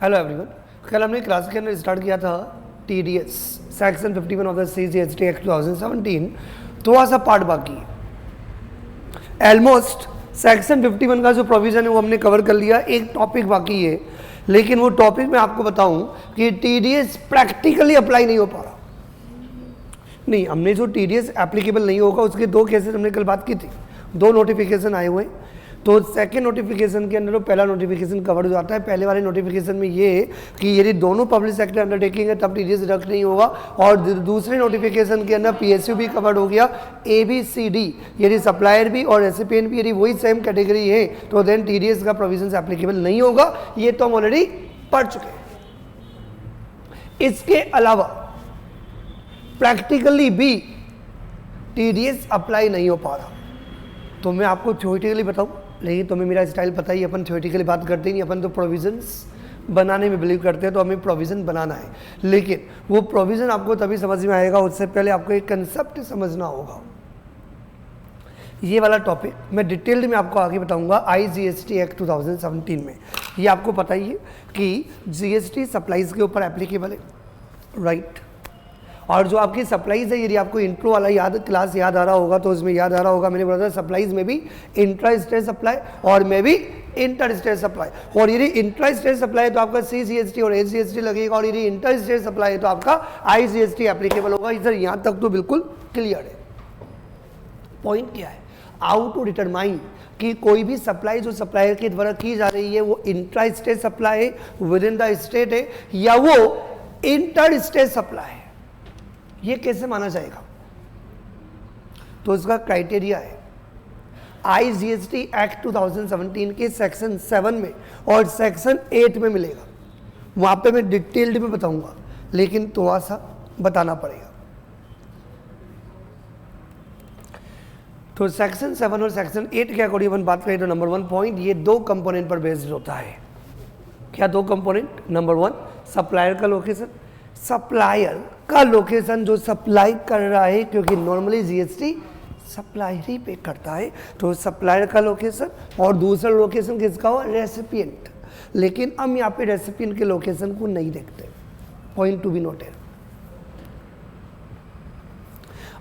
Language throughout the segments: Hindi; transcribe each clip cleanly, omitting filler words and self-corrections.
Hello everyone. कल हमने क्लास के अंदर स्टार्ट किया था TDS section 51 of the CGST act 2017। थोड़ा सा पार्ट बाकी है। ऑलमोस्ट सेक्शन 51 का जो प्रोविजन है वो हमने कवर कर लिया। एक टॉपिक बाकी है, लेकिन वो टॉपिक मैं आपको बताऊं कि TDS प्रैक्टिकली अप्लाई नहीं हो पा रहा। नहीं, हमने जो TDS एप्लीकेबल नहीं होगा उसके दो केसेस हमने कल बात की थी। दो नोटिफिकेशन आए हुए हैं, तो सेकेंड नोटिफिकेशन के अंदर पहला नोटिफिकेशन कवर हो जाता है। पहले वाले नोटिफिकेशन में ये है कि यदि दोनों पब्लिक सेक्टर अंडरटेकिंग है तब TDS डिडक्ट नहीं होगा, और दूसरे नोटिफिकेशन के अंदर PSU भी कवर्ड हो गया। ABCD यदि सप्लायर भी और रेसिपिएंट भी यदि वही सेम कैटेगरी है तो देन TDS का प्रोविजन एप्लीकेबल नहीं होगा। ये तो हम ऑलरेडी पढ़ चुके हैं। इसके अलावा प्रैक्टिकली भी TDS अप्लाई नहीं हो पा रहा। तो मैं आपको थ्योरेटिकली बताऊं, लेकिन तुम्हें मेरा स्टाइल पता ही, अपन थ्योरेटिकली बात करते ही नहीं, अपन तो प्रोविजंस बनाने में बिलीव करते हैं। तो हमें प्रोविज़न बनाना है, लेकिन वो प्रोविज़न आपको तभी समझ में आएगा, उससे पहले आपको एक कंसेप्ट समझना होगा। ये वाला टॉपिक मैं डिटेल्ड में आपको आगे बताऊंगा IGST एक्ट 2017 में। ये आपको पता ही है कि GST सप्लाईज के ऊपर एप्लीकेबल है, राइट। और जो आपकी सप्लाईज है, यदि आपको इंट्रो वाला क्लास याद आ रहा होगा तो उसमें याद आ रहा होगा मैंने बोला था सप्लाईज में भी इंट्रा स्टेट सप्लाई और में भी इंटर स्टेट सप्लाई। और यदि इंट्रा स्टेट सप्लाई है तो आपका CGST और HGST लगेगा, और यदि इंटर स्टेट सप्लाई है तो आपका IGST एप्लीकेबल होगा। इधर यहाँ तक तो बिल्कुल क्लियर है। पॉइंट क्या है, हाउ टू डिटरमाइन कि कोई भी सप्लाई जो सप्लायर के द्वारा की जा रही है वो इंट्रा स्टेट सप्लाई है, विद इन द स्टेट है, या वो इंटर स्टेट सप्लाई है, ये कैसे माना जाएगा। तो इसका क्राइटेरिया है IGST एक्ट 2017 के सेक्शन 7 में और सेक्शन 8 में मिलेगा। वहां पे मैं डिटेल्ड में बताऊंगा, लेकिन थोड़ा सा बताना पड़ेगा। तो सेक्शन 7 और सेक्शन 8 के अकॉर्डिंग अपन बात करें तो नंबर 1 पॉइंट, ये दो कंपोनेंट पर बेस्ड होता है। क्या दो कंपोनेंट? नंबर 1 सप्लायर का लोकेशन। सप्लायर का लोकेशन जो सप्लाई कर रहा है, क्योंकि नॉर्मली GST सप्लायर ही पे करता है, तो सप्लायर का लोकेशन। और दूसरा लोकेशन किसका हो? रेसिपिएंट। लेकिन हम यहाँ पे रेसिपिएंट के लोकेशन को नहीं देखते। Point to be noted.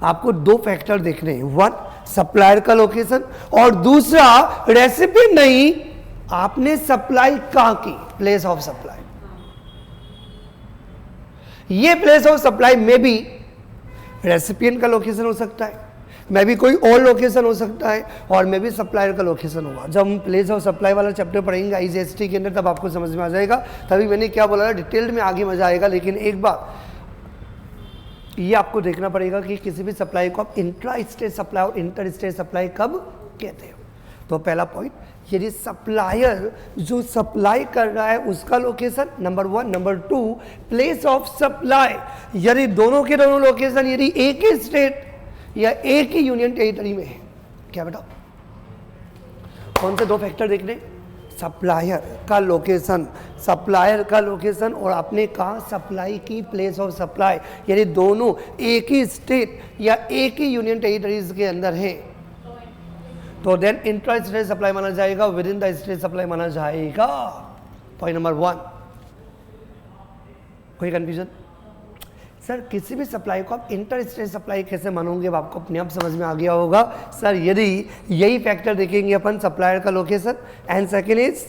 आपको दो फैक्टर देखने हैं, वन सप्लायर का लोकेशन और दूसरा रेसिपिएंट नहीं, आपने सप्लाई कहाँ की, प्लेस ऑफ सप्लाई। ये प्लेस ऑफ सप्लाई में भी रेसिपिएंट का लोकेशन हो सकता है, मैं भी कोई और लोकेशन हो सकता है, और मैं भी सप्लायर का लोकेशन होगा। जब हम प्लेस ऑफ सप्लाई वाला चैप्टर पढ़ेंगे IGST के अंदर तब आपको समझ में आ जाएगा। तभी मैंने क्या बोला था, डिटेल्ड में आगे मजा आएगा। लेकिन एक बार ये आपको देखना पड़ेगा कि किसी भी सप्लाई को आप इंट्रा स्टेट सप्लाई और इंटर स्टेट सप्लाई कब कहते हो। तो पहला पॉइंट, यदि सप्लायर जो सप्लाई कर रहा है उसका location, number 1। Number 2 place of supply, यदि दोनों के दोनों लोकेशन यदि एक ही स्टेट या एक ही यूनियन टेरिटरी में है। क्या बेटा, कौन से दो फैक्टर देखने? सप्लायर का लोकेशन, सप्लायर का लोकेशन, और आपने कहा सप्लाई की प्लेस ऑफ सप्लाई, यदि दोनों एक ही स्टेट या एक ही यूनियन टेरिटरीज के अंदर है तो देन इंट्रा स्टेट सप्लाई माना जाएगा, with in the state supply माना जाएगा। Point number 1। कोई कंफ्यूजन? सर किसी भी सप्लाई को आप इंटर स्टेट सप्लाई कैसे मानोगे, अब आपको अपने आप समझ में आ गया होगा। सर यदि यही फैक्टर देखेंगे अपन, सप्लायर का location and second is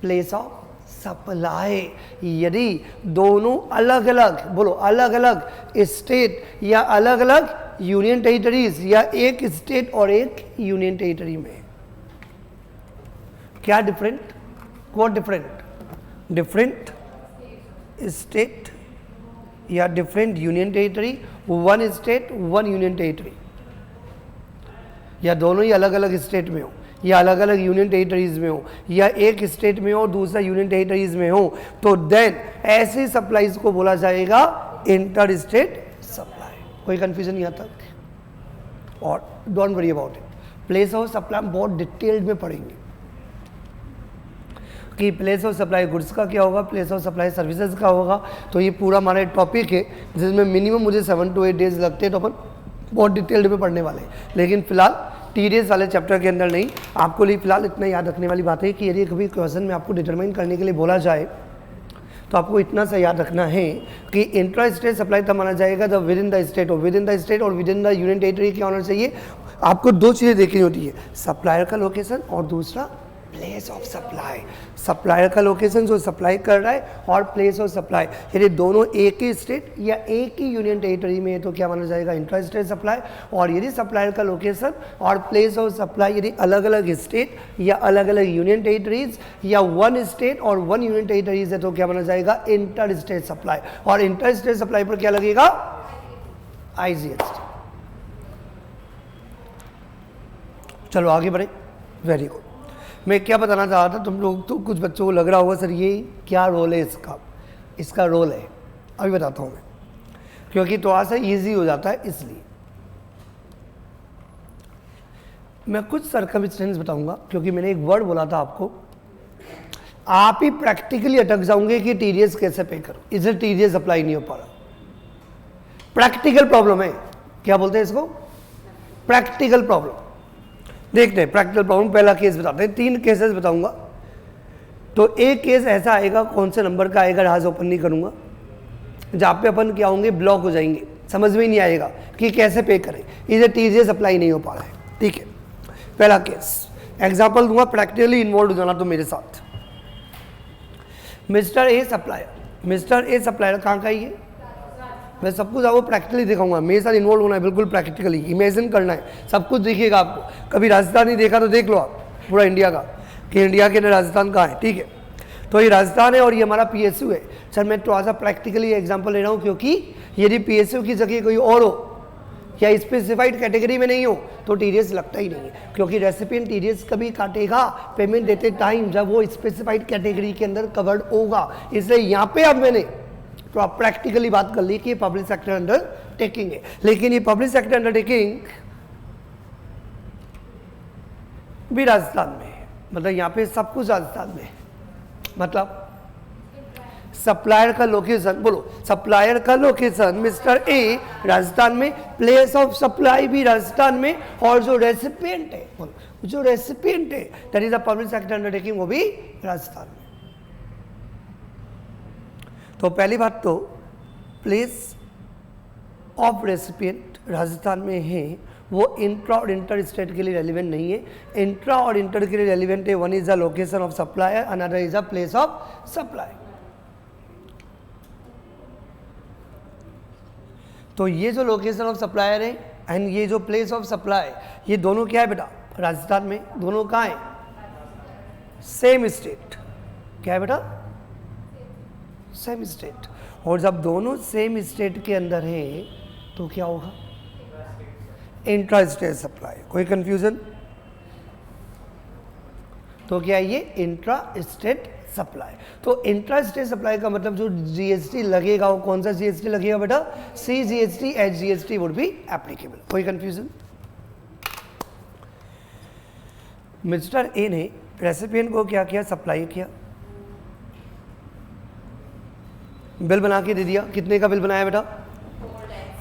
place of supply, यदि दोनों अलग अलग, बोलो अलग अलग स्टेट या अलग अलग यूनियन टेरिटरीज या एक स्टेट और एक यूनियन टेरिटरी में, क्या different? What different? Different state या different union territory, one state one union territory, या दोनों ही अलग अलग स्टेट में हो या अलग अलग यूनियन टेरिटरीज में हो या एक स्टेट में हो दूसरा यूनियन टेरिटरीज में हो, तो देन ऐसी सप्लाईज को बोला जाएगा इंटर स्टेट सप्लाई। कोई कंफ्यूजन यहाँ तक? और don't worry about it, place of supply बहुत डिटेल्ड में पढ़ेंगे कि प्लेस ऑफ सप्लाई गुड्स का क्या होगा, प्लेस ऑफ सप्लाई सर्विसेज का होगा। तो ये पूरा हमारा टॉपिक है जिसमें मिनिमम मुझे 7 to 8 डेज लगते हैं, तो अपन बहुत डिटेल्ड में पढ़ने वाले हैं। लेकिन फिलहाल TDS वाले चैप्टर के अंदर नहीं, आपको लिए फिलहाल इतना याद रखने वाली बात है कि यदि कभी क्वेश्चन में आपको डिटरमाइन करने के लिए बोला जाए तो आपको इतना सा याद रखना है कि इंट्रा स्टेट सप्लाई तब माना जाएगा जब विद इन द स्टेट और विद इन द स्टेट और with in the union territory क्या होना चाहिए। आपको दो चीज़ें देखनी होती है, सप्लायर का लोकेशन और दूसरा प्लेस ऑफ सप्लाई। सप्लायर का लोकेशन जो सप्लाई कर रहा है और प्लेस ऑफ सप्लाई, यदि दोनों एक ही स्टेट या एक ही यूनियन टेरिटरी में है तो क्या माना जाएगा, इंट्रा स्टेट सप्लाई। और यदि सप्लायर का लोकेशन और प्लेस ऑफ सप्लाई यदि अलग अलग स्टेट या अलग अलग यूनियन टेरिटरीज या वन स्टेट और वन यूनियन टेरिटरीज है तो क्या माना जाएगा, इंटर स्टेट सप्लाई। और इंटर स्टेट सप्लाई पर क्या लगेगा, IGST। चलो आगे बढ़े, वेरी गुड। मैं क्या बताना चाह रहा था, तुम लोग तो कुछ बच्चों को लग रहा होगा सर ये क्या रोल है इसका रोल है, अभी बताता हूँ मैं, क्योंकि थोड़ा सा इजी हो जाता है इसलिए। मैं कुछ सर्कमस्टेंस बताऊंगा, क्योंकि मैंने एक वर्ड बोला था आपको, आप ही प्रैक्टिकली अटक जाओगे कि टीडीएस कैसे पे करो, इसे टीडीएस अप्लाई नहीं हो पा रहा, प्रैक्टिकल प्रॉब्लम है। क्या बोलते हैं इसको, प्रैक्टिकल प्रॉब्लम। देखते हैं प्रैक्टिकल प्रॉब्लम, पहला केस बताते हैं, 3 केसेस बताऊंगा। तो एक केस ऐसा आएगा, कौन से नंबर का आएगा राज ओपन नहीं करूंगा, जहाँ पे अपन क्या होंगे, ब्लॉक हो जाएंगे, समझ में ही नहीं आएगा कि कैसे पे करें, इसे टीडीएस अप्लाई नहीं हो पा रहा है। ठीक है, पहला केस एग्जाम्पल दूंगा, प्रैक्टिकली इन्वॉल्व हो जाना तो मेरे साथ। मिस्टर ए सप्लायर कहाँ का ही है, मैं सब कुछ आपको प्रैक्टिकली दिखाऊंगा, मेरे साथ इन्वॉल्व होना है, बिल्कुल प्रैक्टिकली इमेजिन करना है, सब कुछ दिखेगा आपको। कभी राजस्थान नहीं देखा तो देख लो आप पूरा इंडिया का, कि इंडिया के अंदर राजस्थान कहाँ है। ठीक है, तो ये राजस्थान है और ये हमारा PSU है। सर मैं थोड़ा सा प्रैक्टिकली एग्जाम्पल ले रहा हूँ, क्योंकि यदि PSU की जगह कोई और हो या स्पेसिफाइड कैटेगरी में नहीं हो तो टीडीएस लगता ही नहीं है, क्योंकि रेसिपिएंट टीडीएस कभी काटेगा पेमेंट देते टाइम जब वो स्पेसिफाइड कैटेगरी के अंदर कवर्ड होगा। इसलिए यहाँ पे अब मैंने तो आप प्रैक्टिकली बात कर ली कि पब्लिक सेक्टर अंडरटेकिंग है, लेकिन ये पब्लिक सेक्टर अंडरटेकिंग भी राजस्थान में है, मतलब यहाँ पे सब कुछ राजस्थान में है। मतलब सप्लायर का लोकेशन, बोलो सप्लायर का लोकेशन मिस्टर ए राजस्थान में, प्लेस ऑफ सप्लाई भी राजस्थान में, और जो रेसिपिएंट है, बोलो जो रेसिपिएंट है that is a public sector undertaking, वो भी राजस्थान में। तो पहली बात तो प्लेस ऑफ रेसिपिएंट राजस्थान में है, वो इंट्रा और इंटर स्टेट के लिए रेलिवेंट नहीं है। इंट्रा और इंटर के लिए रेलिवेंट है, one is the location of supplier, another is the place of supply. तो ये जो लोकेशन ऑफ सप्लायर है एंड ये जो प्लेस ऑफ सप्लाई, ये दोनों क्या है बेटा, राजस्थान में। दोनों कहाँ है, सेम स्टेट। क्या है बेटा, सेम स्टेट। और जब दोनों सेम स्टेट के अंदर हैं तो क्या होगा, इंट्रा स्टेट सप्लाई। कोई कंफ्यूजन, तो क्या है ये इंट्रा स्टेट सप्लाई। तो इंट्रा स्टेट सप्लाई का मतलब जो जीएसटी लगेगा वो कौन सा जीएसटी लगेगा बेटा, CGST, HGST would be applicable. कोई कंफ्यूजन। मिस्टर ए ने रेसिपिएंट को क्या किया, सप्लाई किया, बिल बना के दे दिया। कितने का बिल बनाया बेटा,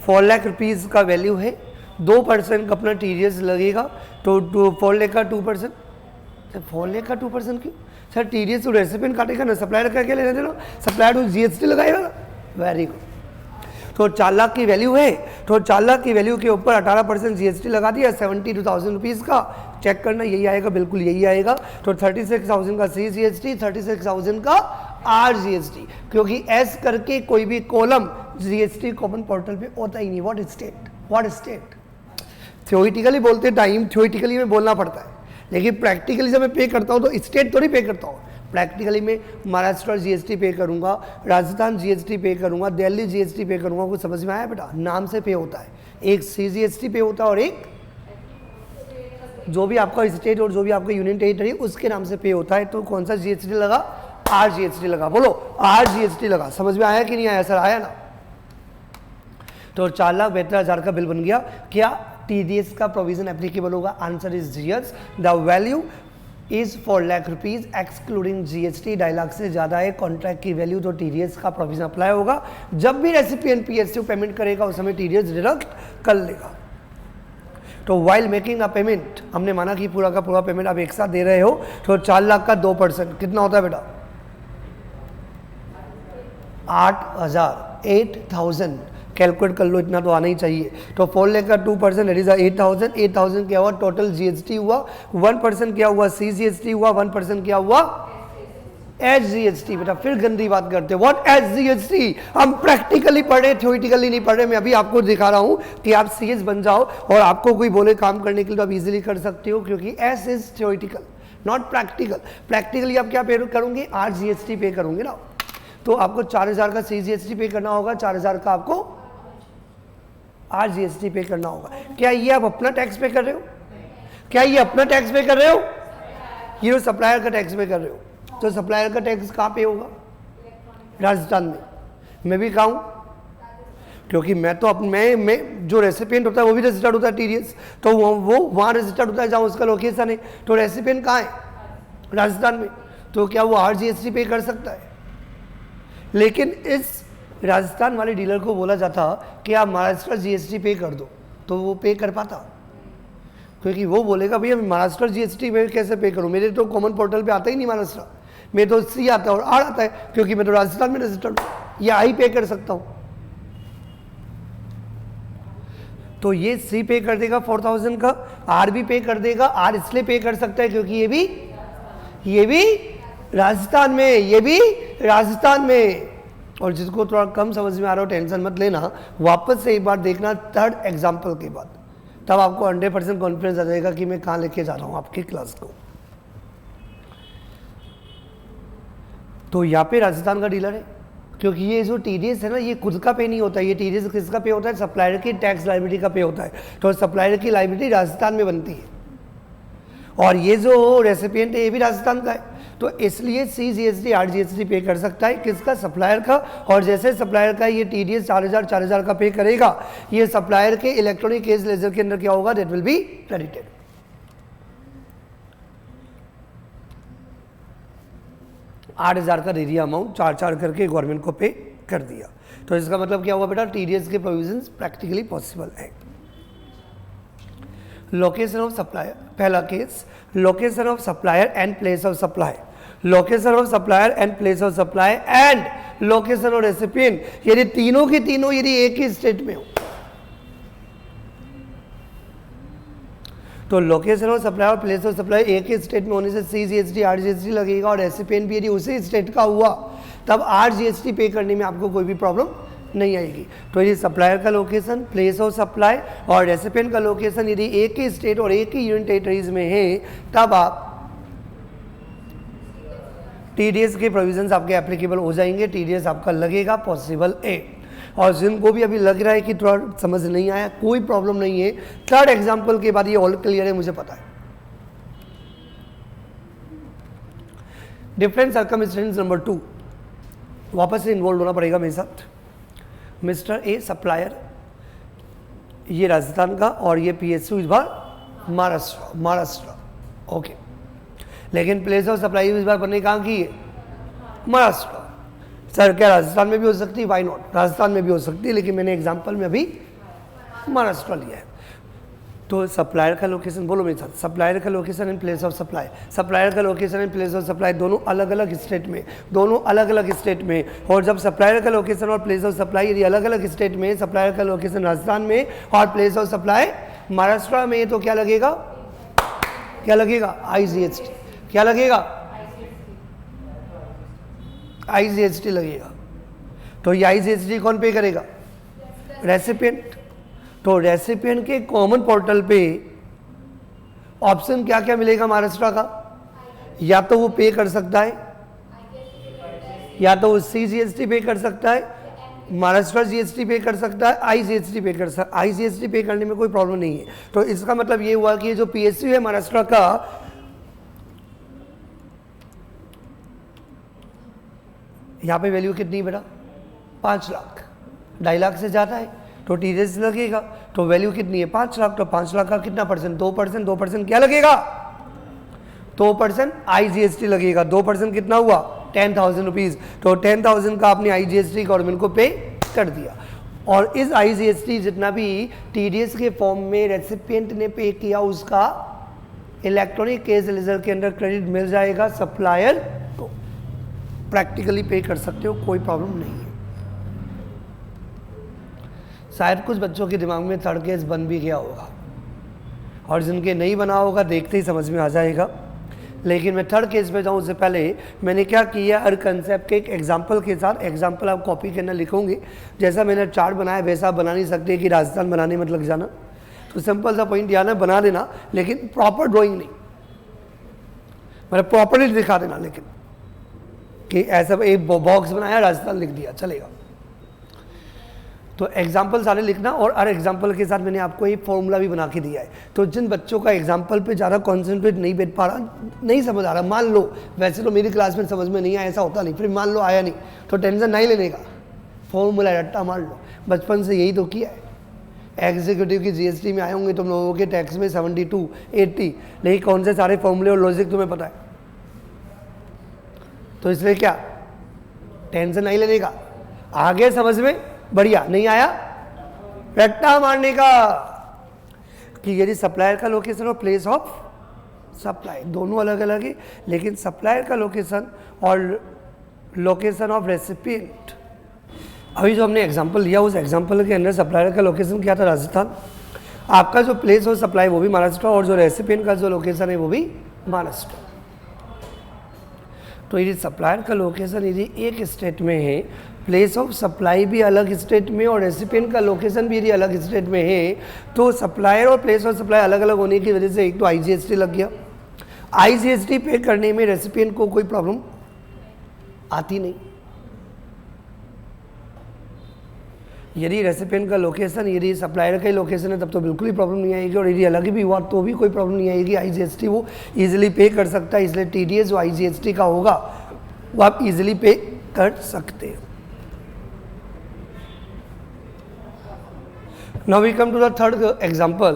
4 लाख रुपीज़ का वैल्यू है, 2% का अपना टीडीएस लगेगा, तो 4 लाख का 2%, 4 लाख का 2% क्यों सर, टीडीएस तो रेसिपिएंट काटेगा ना, सप्लायर का क्या लेना देना, सप्लायर तो जीएसटी लगाएगा ना। Very good. तो 4 लाख की वैल्यू है, तो 4 लाख की वैल्यू के ऊपर 18% जीएसटी लगा दिया, 72,000 रुपीज़ का। चेक करना यही आएगा, बिल्कुल यही आएगा। तो 36,000 का CGST, 36,000 का RGST, क्योंकि एस करके कोई भी कॉलम जीएसटी कॉमन पोर्टल पे होता ही नहीं। व्हाट स्टेट थ्योरेटिकली बोलते टाइम थ्योरेटिकली में बोलना पड़ता है, लेकिन प्रैक्टिकली जब मैं पे करता हूँ तो स्टेट थोड़ी पे करता हूँ। प्रैक्टिकली में महाराष्ट्र जीएसटी पे करूँगा, राजस्थान जीएसटी पे करूँगा, दिल्ली जीएसटी पे करूँगा। कुछ समझ में आया बेटा, नाम से पे होता है, एक CGST पे होता है और एक जो भी आपका स्टेट और जो भी आपका यूनियन टेरिटरी उसके नाम से पे होता है। तो कौन सा जीएसटी लगा, RGST लगा। बोलो RGST लगा। समझ में आया कि नहीं आया, सर आया ना। तो 4,72,000 का बिल बन गया। क्या टीडीएस का प्रोविजन एप्लीकेबल होगा, answer is yes. The value is 4 lakh rupees excluding GST. 2.5 lakh से ज्यादा है कॉन्ट्रैक्ट की वैल्यू तो टीडीएस का प्रोविजन अप्लाई होगा। जब भी रेसिपिएंट PSU पेमेंट करेगा उस समय टीडीएस डिडक्ट कर लेगा। तो वाइल मेकिंग अ पेमेंट, हमने माना कि पूरा का पूरा पेमेंट आप एक साथ दे रहे हो, तो 4 लाख का 2% कितना होता है बेटा, 8,000 कैलकुलेट कर लो, इतना तो आना ही चाहिए। तो 4 लाख का 2% इट इज 8,000। 8,000 क्या हुआ टोटल जीएसटी हुआ, 1% क्या हुआ सीजीएसटी हुआ, 1% क्या हुआ एसजीएसटी। बेटा फिर गंदी बात करते हैं, व्हाट एसजीएसटी? हम प्रैक्टिकली पढ़े, थ्योरेटिकली नहीं पढ़े। मैं अभी आपको दिखा रहा हूं कि आप सीएस बन जाओ और आपको कोई बोले काम करने के लिए तो आप इजीली कर सकते हो, क्योंकि S is theoretical not practical. Practically आप क्या पे करोगे, आरजीएसटी पे करोगे ना, तो आपको 4,000 का सीजीएसटी पे करना होगा, 4,000 का आपको आरजीएसटी पे करना होगा। क्या ये आप अपना टैक्स पे कर रहे हो? क्या ये अपना टैक्स पे कर रहे हो? ये सप्लायर का टैक्स पे कर रहे हो। तो सप्लायर का टैक्स कहाँ पे होगा? राजस्थान में। मैं भी कहा हूँ, क्योंकि मैं तो मैं जो रेसिपिएंट होता है वो भी रजिस्टर्ड होता है टीडीएस, तो वो वहाँ रजिस्टर्ड होता है जहाँ उसका लोकेशन है। तो रेसिपिएंट कहाँ है? राजस्थान में। तो क्या वो आरजीएसटी पे कर सकता है? लेकिन इस राजस्थान वाले डीलर को बोला जाता कि आप महाराष्ट्र जीएसटी पे कर दो, तो वो पे कर पाता? क्योंकि वो बोलेगा भैया महाराष्ट्र जीएसटी में कैसे पे करूँ, मेरे तो कॉमन पोर्टल पे आता ही नहीं महाराष्ट्र, मेरे तो सी आता है और आर आता है, क्योंकि मैं तो राजस्थान में रजिस्टर्ड हूँ, या आई पे कर सकता हूँ। तो ये सी पे कर देगा 4,000 का, आर भी पे कर देगा। आर इसलिए पे कर सकता है क्योंकि ये भी राजस्थान में, ये भी राजस्थान में। और जिसको थोड़ा कम समझ में आ रहा हो टेंशन मत लेना, वापस से एक बार देखना थर्ड एग्जाम्पल के बाद, तब आपको 100% कॉन्फिडेंस आ जाएगा कि मैं कहाँ लेके जा रहा हूँ आपकी क्लास को। तो यहाँ पे राजस्थान का डीलर है, क्योंकि ये जो टीडीएस है ना, ये खुद का पे नहीं होता है। ये टीडीएस किसका पे होता है? सप्लायर की टैक्स लायबिलिटी का पे होता है। तो सप्लायर की लायबिलिटी राजस्थान में बनती है, और ये जो रेसिपिएंट है ये भी राजस्थान का है। तो इसलिए सीजीएसटी आरजीएसटी पे कर सकता है, किसका? सप्लायर का। और जैसे सप्लायर का ये टीडीएस 4,000 का पे करेगा, ये सप्लायर के इलेक्ट्रॉनिक केस लेजर के अंदर क्या होगा? That will be credited. $8,000 का दे दिया अमाउंट, 4 करके गवर्नमेंट को पे कर दिया। तो इसका मतलब क्या हुआ बेटा? टीडीएस के प्रोविजंस प्रैक्टिकली पॉसिबल है। लोकेशन ऑफ सप्लायर, पहला case location of supplier and place of supply, location of supplier and place of supply and location of recipient, यदि तीनों की तीनों यदि एक ही स्टेट में हो, तो लोकेशन ऑफ सप्लाई और प्लेस ऑफ सप्लाई एक ही स्टेट में होने से सीजीएसटी आरजीएसटी लगेगा, और रेसिपिएंट भी यदि उसी स्टेट का हुआ तब आरजीएसटी पे करने में आपको कोई भी प्रॉब्लम नहीं आएगी। तो यदि सप्लायर का लोकेशन, प्लेस ऑफ सप्लाई और रेसिपिएंट का लोकेशन यदि एक ही स्टेट और एक ही यूनियन टेरिटरीज में है, तब आप टीडीएस के प्रोविजंस आपके एप्लीकेबल हो जाएंगे, टीडीएस आपका लगेगा, पॉसिबल है। और जिनको भी अभी लग रहा है कि थोड़ा समझ नहीं आया, कोई प्रॉब्लम नहीं है। थर्ड एग्जाम्पल के बाद ये ऑल क्लियर है, मुझे पता है। डिफरेंट सर्कमस्टेंस नंबर 2, वापस से इन्वॉल्व होना पड़ेगा मेरे साथ। मिस्टर ए सप्लायर, ये राजस्थान का, और ये पीएसयू इस बार महाराष्ट्र, ओके। लेकिन प्लेस ऑफ सप्लाई इस बार बनने कहाँ की है? महाराष्ट्र। सर क्या राजस्थान में भी हो सकती है? वाई नॉट, राजस्थान में भी हो सकती है, लेकिन मैंने एग्जांपल में अभी महाराष्ट्र लिया है। तो सप्लायर का लोकेशन, बोलो मेरे साथ, सप्लायर का location and place of supply, supplier का location and place of supply दोनों अलग अलग स्टेट में, दोनों अलग अलग स्टेट में। और जब सप्लायर का लोकेशन और प्लेस ऑफ सप्लाई यदि अलग अलग स्टेट में, सप्लायर का लोकेशन राजस्थान में और प्लेस ऑफ सप्लाई महाराष्ट्र में, तो क्या लगेगा? क्या लगेगा? आईजीएसटी। क्या लगेगा? आईजीएसटी लगेगा। तो ये आईजीएसटी कौन पे करेगा? रेसिपिएंट। तो रेसिपिएंट के कॉमन पोर्टल पे ऑप्शन क्या क्या मिलेगा महाराष्ट्र का? या तो वो पे कर सकता है, या तो वो सीजीएसटी पे कर सकता है, महाराष्ट्र जीएसटी पे कर सकता है, आईजीएसटी पे कर सकता है। आईजीएसटी पे करने में कोई प्रॉब्लम नहीं है। तो इसका मतलब ये हुआ कि ये जो पीएसयू है महाराष्ट्र का, यहाँ पे वैल्यू कितनी बेटा? 5 लाख। 2.5 लाख से ज़्यादा है तो टीडीएस लगेगा। तो वैल्यू कितनी है? 5 लाख। तो 5 लाख का कितना परसेंट? 2%। 2% क्या लगेगा? 2% आईजीएसटी लगेगा। 2% कितना हुआ? 10,000 रुपीज़। तो 10,000 का आपने आईजीएसटी गवर्नमेंट को पे कर दिया। और इस आईजीएसटी जितना भी टीडीएस के फॉर्म में रेसिपिएंट ने पे किया, उसका इलेक्ट्रॉनिक केस लेजर के अंदर क्रेडिट मिल जाएगा सप्लायर को। प्रैक्टिकली पे कर सकते हो, कोई प्रॉब्लम नहीं है। शायद कुछ बच्चों के दिमाग में थर्ड केस बन भी गया होगा, और जिनके नहीं बना होगा देखते ही समझ में आ जाएगा। लेकिन मैं थर्ड केस में जाऊँ उससे पहले मैंने क्या किया, हर कंसेप्ट के एक एग्जाम्पल के साथ, एग्जाम्पल आप कॉपी करना लिखोगे, जैसा मैंने चार्ट बनाया वैसा आप बना नहीं सकते कि राजस्थान बनाने में लग जाना। तो सिंपल सा पॉइंट याद है, बना देना, लेकिन प्रॉपर ड्राइंग नहीं, मतलब प्रॉपरली दिखा देना, लेकिन कि ऐसा एक बॉक्स बनाया राजस्थान लिख दिया चलेगा। तो एग्जाम्पल सारे लिखना, और हर एग्जाम्पल के साथ मैंने आपको एक फॉर्मूला भी बना के दिया है। तो जिन बच्चों का एग्जाम्पल पे ज़्यादा कॉन्सेंट्रेट नहीं बैठ पा रहा, नहीं समझ आ रहा, मान लो वैसे तो मेरी क्लास में समझ में नहीं आया, ऐसा होता नहीं, फिर मान लो आया नहीं तो टेंशन नहीं लेने का, फॉर्मूला रट्टा मार लो, बचपन से यही तो किया है। एग्जीक्यूटिव की जीएसटी में आए होंगे तुम लोगों के टैक्स में 72, 80, लेकिन कौन से सारे फॉर्मूले और लॉजिक तुम्हें पता है, तो इसलिए क्या टेंशन नहीं लेने का, आगे समझ में बढ़िया, नहीं आया रट्टा मारने का। कि यदि सप्लायर का लोकेशन और प्लेस ऑफ सप्लाई दोनों अलग अलग है, लेकिन सप्लायर का लोकेशन और लोकेशन ऑफ रेसिपिएंट, अभी जो हमने एग्जांपल लिया उस एग्जांपल के अंदर सप्लायर का लोकेशन क्या था, राजस्थान, आपका जो प्लेस ऑफ सप्लाई वो भी महाराष्ट्र, और जो रेसिपिएंट का जो लोकेशन है वो भी महाराष्ट्र। तो यदि सप्लायर का लोकेशन यदि एक स्टेट में है, प्लेस ऑफ सप्लाई भी अलग स्टेट में, और रेसिपिएंट का लोकेशन भी यदि अलग स्टेट में है, तो सप्लायर और प्लेस ऑफ सप्लाई अलग अलग होने की वजह से एक तो आईजीएसटी लग गया। आईजीएसटी पे करने में रेसिपिएंट को कोई प्रॉब्लम आती नहीं। यदि रेसिपिएंट का लोकेशन यदि सप्लायर का ही लोकेशन है तब तो बिल्कुल ही प्रॉब्लम नहीं आएगी, और यदि अलग भी हुआ तो भी कोई प्रॉब्लम नहीं आएगी। आईजीएसटी वो इजीली पे कर सकता है, इसलिए टीडीएस जो आईजीएसटी का होगा वो आप इजीली पे कर सकते हैं। Now we come to the third example.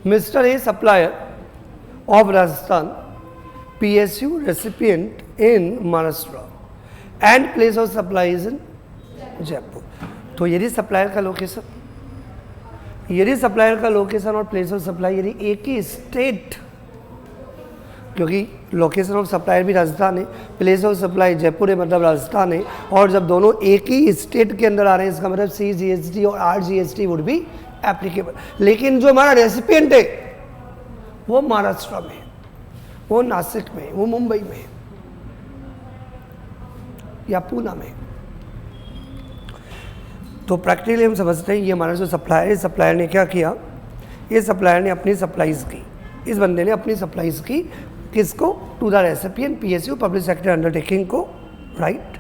Mr. A, supplier of Rajasthan, PSU recipient in Maharashtra, and place of supply is in Jaipur. तो यदि सप्लायर का लोकेशन, यदि सप्लायर का लोकेशन और प्लेस ऑफ सप्लाई यदि एक ही स्टेट, क्योंकि लोकेशन ऑफ सप्लायर भी राजस्थान है, प्लेस ऑफ सप्लाई जयपुर है, मतलब राजस्थान है, और जब दोनों एक ही स्टेट के अंदर आ रहे हैं इसका मतलब CGST और RGST वुड भी एप्लीकेबल। लेकिन जो हमारा रेसिपिएंट है वो महाराष्ट्र में है, वो नासिक में, वो मुंबई में या पूना में। तो प्रैक्टिकली हम समझते हैं ये हमारा जो सप्लायर है, सप्लायर ने क्या किया, ये सप्लायर ने अपनी सप्लाईज की, इस बंदे ने अपनी सप्लाईज की किसको, to the recipient, PSU public sector undertaking को, राइट।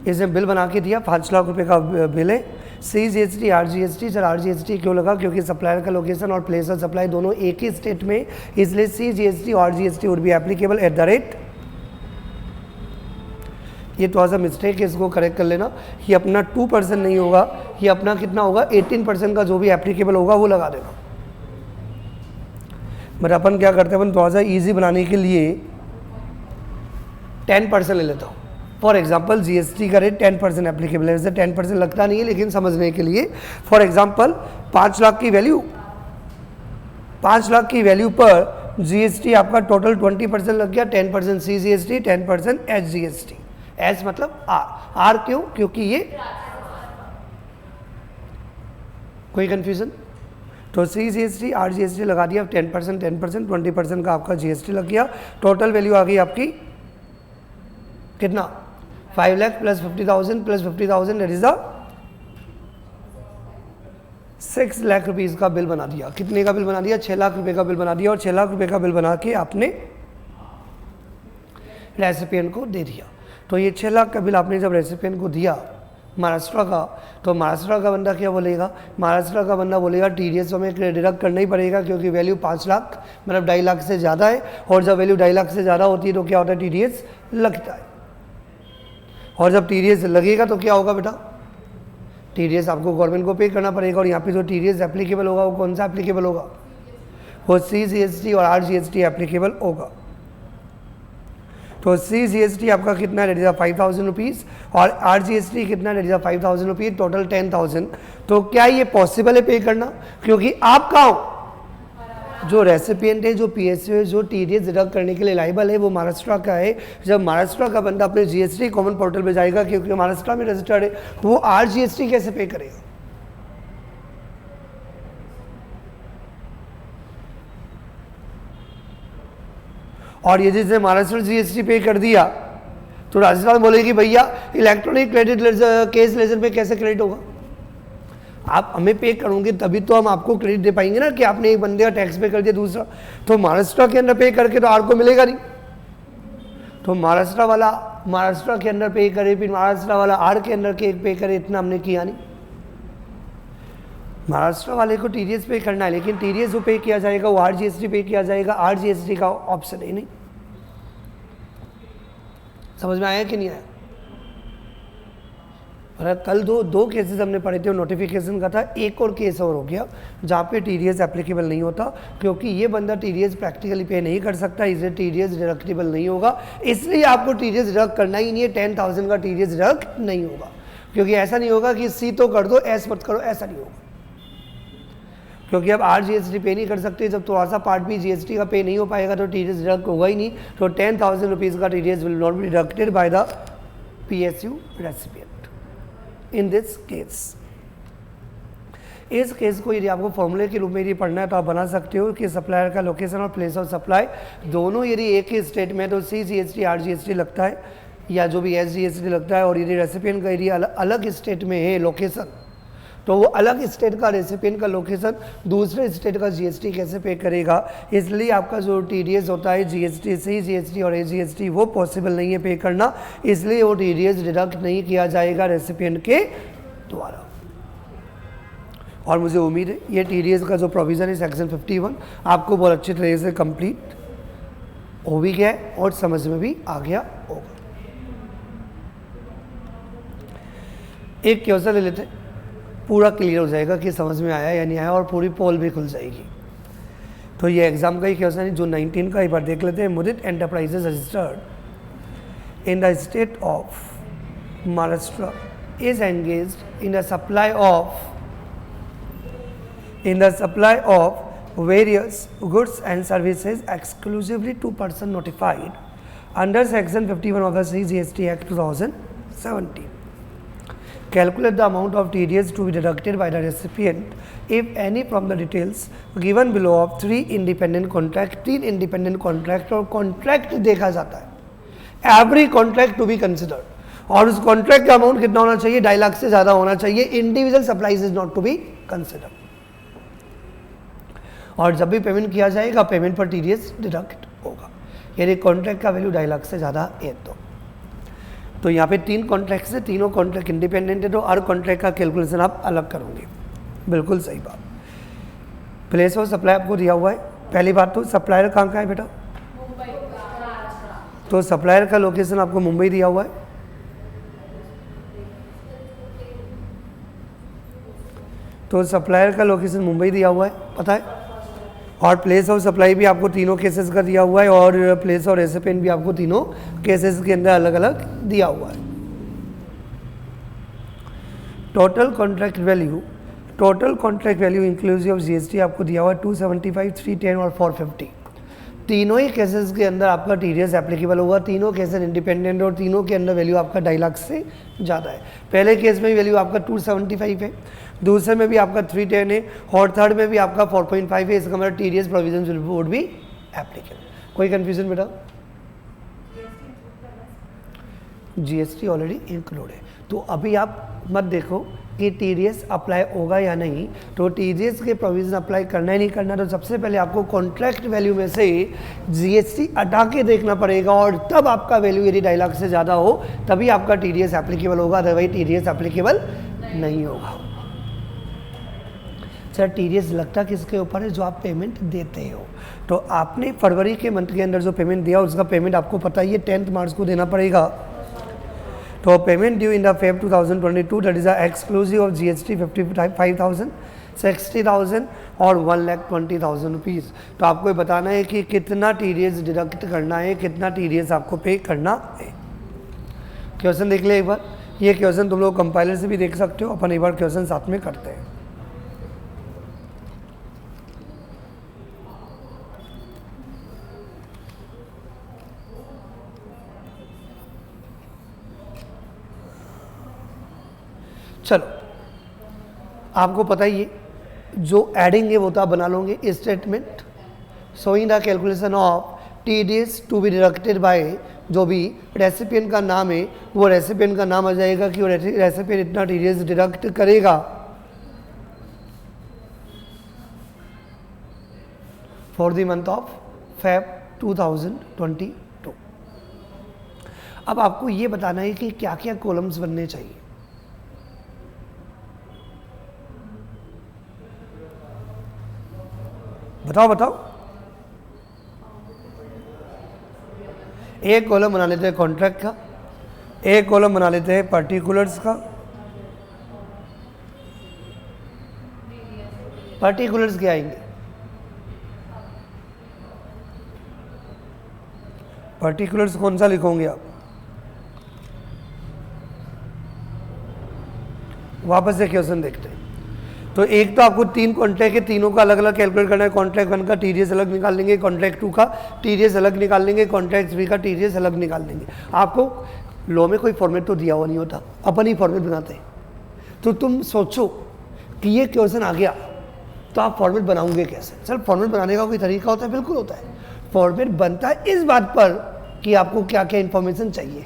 इसने बिल बना के दिया, 5 लाख रुपए का बिल है। CGST RGST, सर RGST क्यों लगा, क्योंकि सप्लायर का लोकेशन और प्लेस ऑफ सप्लाई दोनों एक ही स्टेट में, इसलिए CGST और RGST would be applicable at the rate. ये थोड़ा सा मिस्टेक है, इसको करेक्ट कर लेना। ये अपना 2% नहीं होगा, ये अपना कितना होगा 18% का जो भी एप्लीकेबल होगा वो लगा देना। बट अपन क्या करते हैं, अपन थोड़ा सा ईजी बनाने के लिए 10% ले लेता हूँ। फॉर एग्जाम्पल GST का रेट 10% एप्लीकेबल है, वैसे 10% लगता नहीं है लेकिन समझने के लिए, फॉर एग्जाम्पल 5 लाख की वैल्यू, 5 लाख की वैल्यू पर GST आपका टोटल 20% लग गया, 10% CGST, 10% HGST। एस मतलब आर क्यों, क्योंकि ये कोई कंफ्यूजन, तो CGST RGST लगा दिया, 10%, 20% का आपका GST लग गया, टोटल वैल्यू आ गई आपकी कितना, 5 lakh plus 50,000 plus 50,000 that is the 6 lakh rupees का बिल बना दिया। कितने का बिल बना दिया, 6 लाख रुपए का बिल बना दिया, और 6 लाख रुपए का बिल बना के आपने रेसिपिएंट को दे दिया। तो ये 6 लाख का बिल आपने जब रेसिपिएंट को दिया महाराष्ट्र का, तो महाराष्ट्र का बंदा क्या बोलेगा, महाराष्ट्र का बंदा बोलेगा TDS हमें डिडक्ट करना ही पड़ेगा, क्योंकि वैल्यू 5 लाख मतलब 2.5 लाख से ज़्यादा है, और जब वैल्यू 2.5 लाख से ज़्यादा होती है तो क्या होता है, TDS लगता है। और जब TDS लगेगा तो क्या होगा बेटा, TDS आपको गवर्नमेंट को पे करना पड़ेगा, और यहाँ पे जो TDS एप्लीकेबल होगा वो कौन सा एप्लीकेबल होगा, वो CGST और RGST एप्लीकेबल होगा। तो CGST आपका कितना है, 5,000 रुपीज़, और RGST कितना है, 5,000 रुपीज़, टोटल 10,000। तो क्या ये पॉसिबल है पे करना, क्योंकि आप कहाँ जो रेसिपिएंट है, जो PSU है, जो TDS डिडक्ट करने के लिए लाइबल है वो महाराष्ट्र का है। जब महाराष्ट्र का बंदा अपने GST कॉमन पोर्टल पे जाएगा, क्योंकि महाराष्ट्र में रजिस्टर्ड है, तो वो RGST कैसे पे करेगा, और ये जिसने महाराष्ट्र जीएसटी पे कर दिया तो राजस्थान बोलेगी भैया इलेक्ट्रॉनिक क्रेडिट केस लेजर पे कैसे क्रेडिट होगा, आप हमें पे करोगे तभी तो हम आपको क्रेडिट दे पाएंगे ना कि आपने एक बंदे का टैक्स पे कर दिया, दूसरा तो महाराष्ट्र के अंदर पे करके तो आर को मिलेगा नहीं, तो महाराष्ट्र वाला महाराष्ट्र के अंदर पे करे फिर महाराष्ट्र वाला आर के अंदर के पे करे, इतना हमने किया नहीं। महाराष्ट्र वाले को टीडीएस पे करना है लेकिन टीडीएस जो पे किया जाएगा वो आरजीएसटी पे किया जाएगा, आरजीएसटी का ऑप्शन है नहीं। समझ में आया कि नहीं आया? और कल दो केसेस हमने पढ़े थे, नोटिफिकेशन का था, एक और केस और हो गया जहाँ पे टीडीएस एप्लीकेबल नहीं होता क्योंकि ये बंदा टीडीएस प्रैक्टिकली पे नहीं कर सकता, इसलिए टीडीएस डिडक्टेबल नहीं होगा, इसलिए आपको टीडीएस डिडक्ट करना ही नहीं है। 10,000 का टीडीएस डिडक्ट नहीं होगा क्योंकि ऐसा नहीं होगा कि सी तो कर दो एस मत करो, ऐसा नहीं होगा क्योंकि अब आरजीएसटी पे नहीं कर सकते, जब थोड़ा सा पार्ट भी जीएसटी का पे नहीं हो पाएगा तो टीडीएस डिडक्ट होगा ही नहीं, तो 10,000 रुपीज़ का TDS will not be deducted by the PSU recipient in this case. इस केस को यदि आपको फॉर्मूले के रूप में यदि पढ़ना है तो आप बना सकते हो कि सप्लायर का लोकेशन और प्लेस ऑफ सप्लाई दोनों यदि एक ही स्टेट में तो CGST RGST लगता है या जो भी SGST लगता है, और यदि रेसिपिएंट का यदि अलग स्टेट में है लोकेशन तो वो अलग स्टेट का रेसिपिएंट का लोकेशन दूसरे स्टेट का जीएसटी कैसे पे करेगा, इसलिए आपका जो टीडीएस होता है जीएसटी CGST और AGST वो पॉसिबल नहीं है पे करना, इसलिए वो टीडीएस डिडक्ट नहीं किया जाएगा रेसिपिएंट के द्वारा। और मुझे उम्मीद है ये टीडीएस का जो प्रोविज़न है सेक्शन 51 आपको बहुत अच्छी तरह से कंप्लीट हो भी गया है और समझ में भी आ गया होगा। एक क्वेश्चन ले लेते हैं, पूरा क्लियर हो जाएगा कि समझ में आया या नहीं आया और पूरी पोल भी खुल जाएगी। तो ये एग्जाम का ही क्वेश्चन है जो 19 का, एक बार देख लेते हैं। Mudit enterprises registered in the state of Maharashtra is engaged in the supply of various goods and services exclusively to person notified under section 51 of the CGST Act 2017. Calculate the amount of TDS to be deducted by the recipient, if any, from the details given below of 3 independent contract. 3 independent contract और contract देखा जाता है, every contract to be considered, और उस contract का अमाउंट कितना होना चाहिए, 2.5 लाख से ज़्यादा होना चाहिए। Individual supplies is not to be considered, और जब भी पेमेंट किया जाएगा पेमेंट पर TDS डिडक्ट होगा यदि कॉन्ट्रैक्ट का वैल्यू 2.5 लाख से ज़्यादा है तो यहाँ पे 3 कॉन्ट्रैक्ट्स है, तीनों कॉन्ट्रैक्ट इंडिपेंडेंट है तो हर कॉन्ट्रैक्ट का कैलकुलेशन आप अलग करोगे। बिल्कुल सही बात। प्लेस ऑफ सप्लाई आपको दिया हुआ है। पहली बात तो सप्लायर कहाँ है बेटा, तो सप्लायर का लोकेशन आपको मुंबई दिया हुआ है। तो सप्लायर का लोकेशन मुंबई दिया हुआ है, पता है, और प्लेस ऑफ सप्लाई भी आपको तीनों केसेस का दिया हुआ है और प्लेस ऑफ रेसिपिएंट भी आपको तीनों केसेस के अंदर अलग अलग दिया हुआ है। Total contract value inclusive of GST आपको दिया हुआ है 275, 310 और 450। तीनों ही केसेस के अंदर आपका टीडीएस एप्लीकेबल होगा। तीनों केसेस इंडिपेंडेंट और तीनों के अंदर वैल्यू आपका 2.5 लाख से ज़्यादा है। पहले केस में वैल्यू आपका 275 है, दूसरे में भी आपका 310 है और थर्ड में भी आपका 4.5 है। इसका मतलब टीडीएस प्रोविजन वुड भी एप्लीकेबल। कोई कंफ्यूजन बेटा? जीएसटी ऑलरेडी इंक्लूड है, तो अभी आप मत देखो कि टीडीएस अप्लाई होगा या नहीं। तो टीडीएस के प्रोविजन अप्लाई करना ही नहीं करना, तो सबसे पहले आपको कॉन्ट्रैक्ट वैल्यू में से जीएसटी हटा के देखना पड़ेगा और तब आपका वैल्यू यदि 2.5 लाख से ज़्यादा हो तभी आपका टीडीएस एप्लीकेबल होगा, अदरवाइज टीडीएस एप्लीकेबल नहीं होगा। सर टीडीएस लगता किसके ऊपर है? जो आप पेमेंट देते हो। तो आपने फरवरी के मंथ के अंदर जो पेमेंट दिया उसका पेमेंट आपको पता ही है 10 मार्च को देना पड़ेगा। तो payment due in the Feb 2022 that is exclusive of GST 55,000, 60,000 और 1,20,000 रुपीज़। तो आपको बताना है कि कितना टीडीएस डिडक्ट करना है, कितना टीडीएस आपको पे करना है। क्वेश्चन देख ले एक बार। ये क्वेश्चन तुम लोग कंपाइलर से भी देख सकते हो, अपन एक बार क्वेश्चन साथ में करते हैं। चलो, आपको पता ही है जो एडिंग है वो तो आप बना लोगे। Statement showing the calculation of TDS to be deducted by, जो भी रेसिपिएंट का नाम है वो रेसिपिएंट का नाम आ जाएगा कि वो रेसिपिएंट इतना TDS डिडक्ट करेगा for the month of Feb 2022। अब आपको ये बताना है कि क्या क्या कॉलम्स बनने चाहिए। बताओ बताओ। एक कॉलम बना लेते हैं कॉन्ट्रैक्ट का, एक कॉलम बना लेते हैं पर्टिकुलर्स का। पर्टिकुलर्स क्या आएंगे? पर्टिकुलर्स कौन सा लिखोगे आप? वापस से क्वेश्चन देखते हैं। तो एक तो आपको 3 कॉन्ट्रैक्ट है, तीनों का अलग अलग कैलकुलेट करना है। कॉन्ट्रैक्ट 1 का TDS अलग निकाल लेंगे, कॉन्ट्रैक्ट 2 का TDS अलग निकाल लेंगे, कॉन्ट्रैक्ट 3 का TDS अलग निकाल लेंगे। आपको लॉ में कोई फॉर्मेट तो दिया हुआ नहीं होता, अपन ही फॉर्मेट बनाते हैं। तो तुम सोचो कि ये क्वेश्चन आ गया तो आप फॉर्मेट बनाओगे कैसे? सर फॉर्मेट बनाने का कोई तरीका होता है? बिल्कुल होता है। फॉर्मेट बनता है इस बात पर कि आपको क्या क्या इंफॉर्मेशन चाहिए।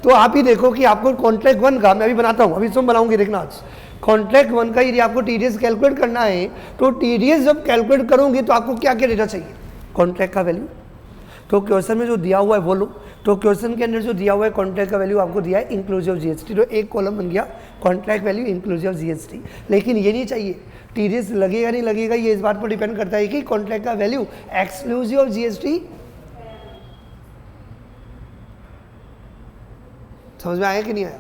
तो आप ही देखो कि आपको कॉन्ट्रैक्ट 1 का, मैं अभी बनाता हूँ, अभी तुम बनाऊंगी, देखना आज। कॉन्ट्रैक्ट 1 का यदि आपको TDS कैलकुलेट करना है तो TDS जब कैलकुलेट करोगे तो आपको क्या क्या डेटा चाहिए? कॉन्ट्रैक्ट का वैल्यू। तो क्वेश्चन में जो दिया हुआ है वो लो। तो क्वेश्चन के अंदर जो दिया हुआ है कॉन्ट्रैक्ट का वैल्यू आपको दिया है इंक्लूसिव GST। तो एक कॉलम बन गया कॉन्ट्रैक्ट वैल्यू इंक्लूसिव GST। लेकिन ये नहीं चाहिए TDS लगेगा नहीं लगेगा, ये इस बात पर डिपेंड करता है कि कॉन्ट्रैक्ट का वैल्यू एक्सक्लूसिव GST। समझ में आया कि नहीं आया?